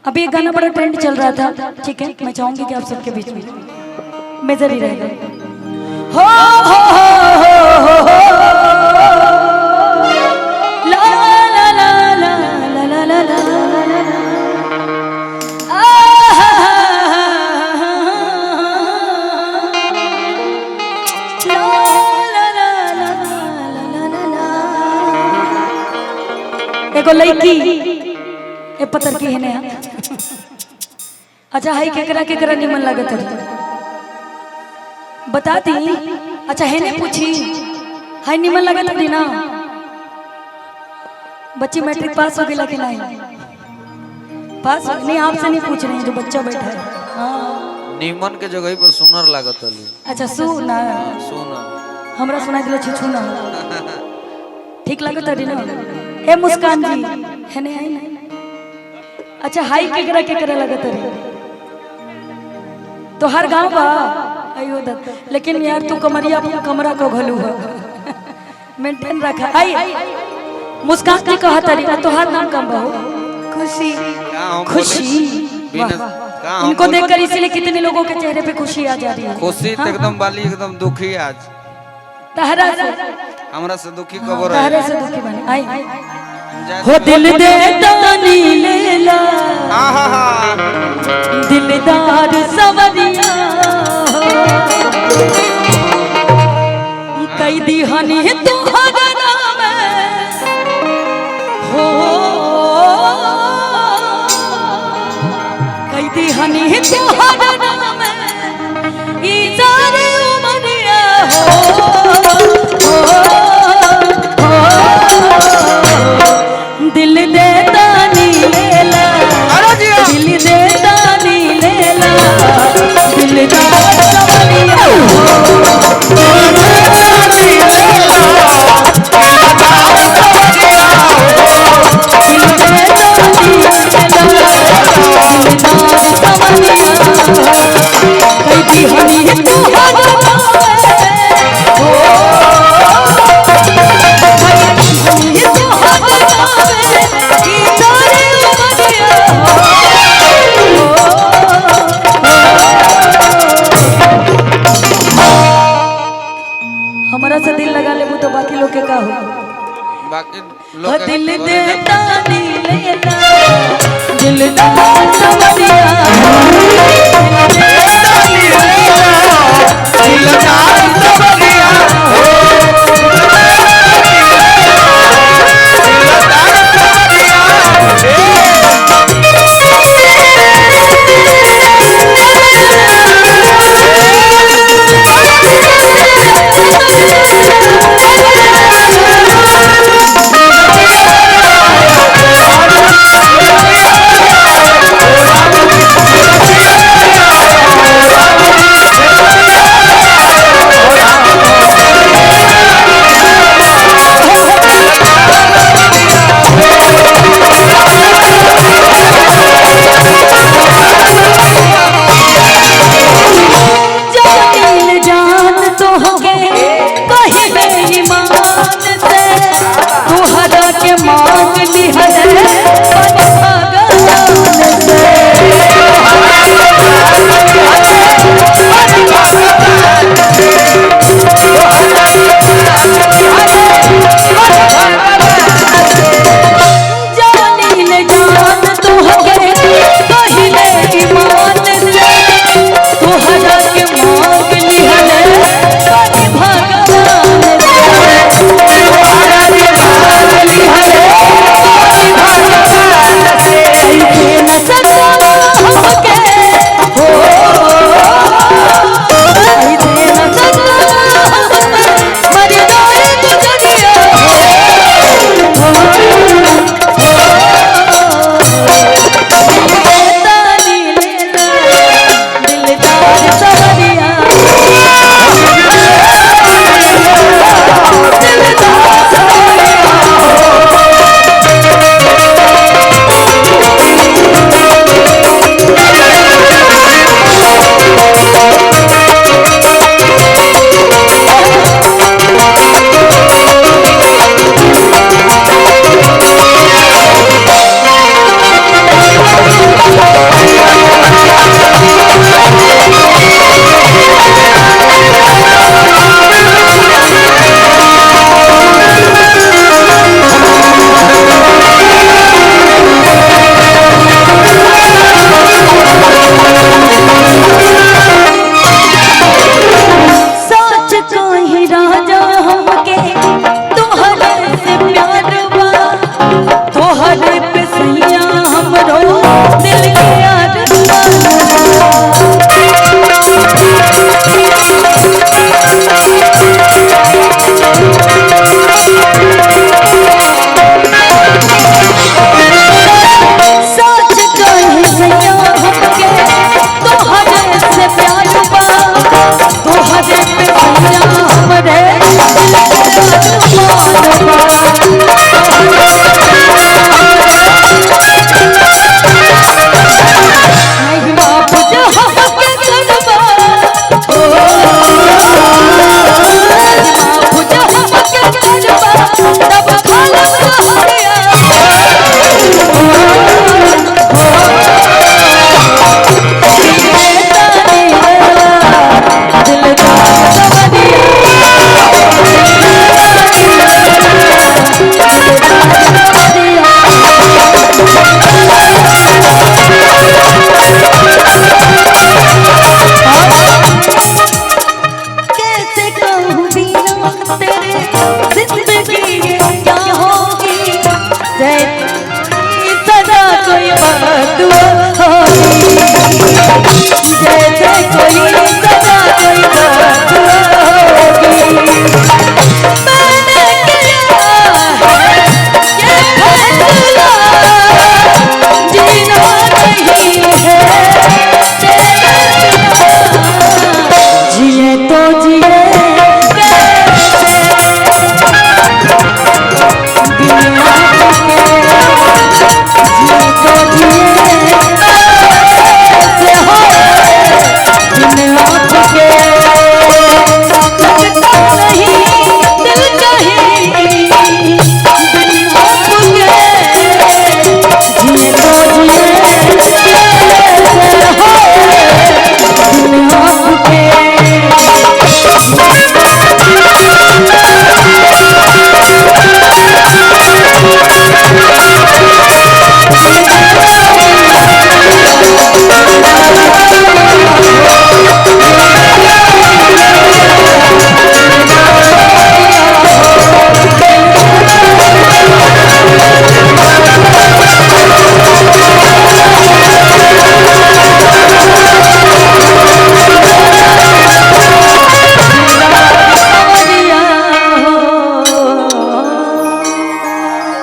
अभी एक गाना बड़ा ट्रेंड चल रहा था, ठीक है, मैं चाहूंगी कि आप सबके बीच में मेजर ही रहेगा। हो हो हो हो ला ला ला ला ला ला ला एगो लड़की ए पतर की है ना। अच्छा हाई केकरा केकरा निमन लागत है बता दी। अच्छा है ने पूछी हाई निमन लागत है ना। बच्ची मैट्रिक पास हो गई कि नहीं? पास नहीं, आपसे नहीं पूछ रहे हैं, जो बच्चा बैठा है। हाँ निमन के जगह पर सुनर लागत है। अच्छा सुना सुना हमरा सुना दिलो छुना ठीक लागत है ना। ए मुस्कान जी है ने आई नहीं। अच्छा हाई केकरा केकरा लगत रे तो हर गांव बा आयो दत्त, लेकिन यार तू कमरिया कमरा को घलू है मेंटेन रखा। आई मुस्कान जी कहत रे तो हर नाम कम बहु खुशी खुशी। इनको देखकर इसीलिए कितने लोगों के चेहरे पे खुशी आ जा रही है। खुशी तो एकदम वाली एकदम दुखी आज तहरा से हमरा से दुखी खबर है। तहरे से दुखी बने आई हो दिल दे दानी लेला दिलदार सवरिया कई दीहानी तुम्हारा नाम हो कई दीहानी तुम्हारा नाम इजारे उमरिया दिल दे दानी लेला दिल दे दानी लेला दिलदार सवरिया कई दीहानी ओढ़ी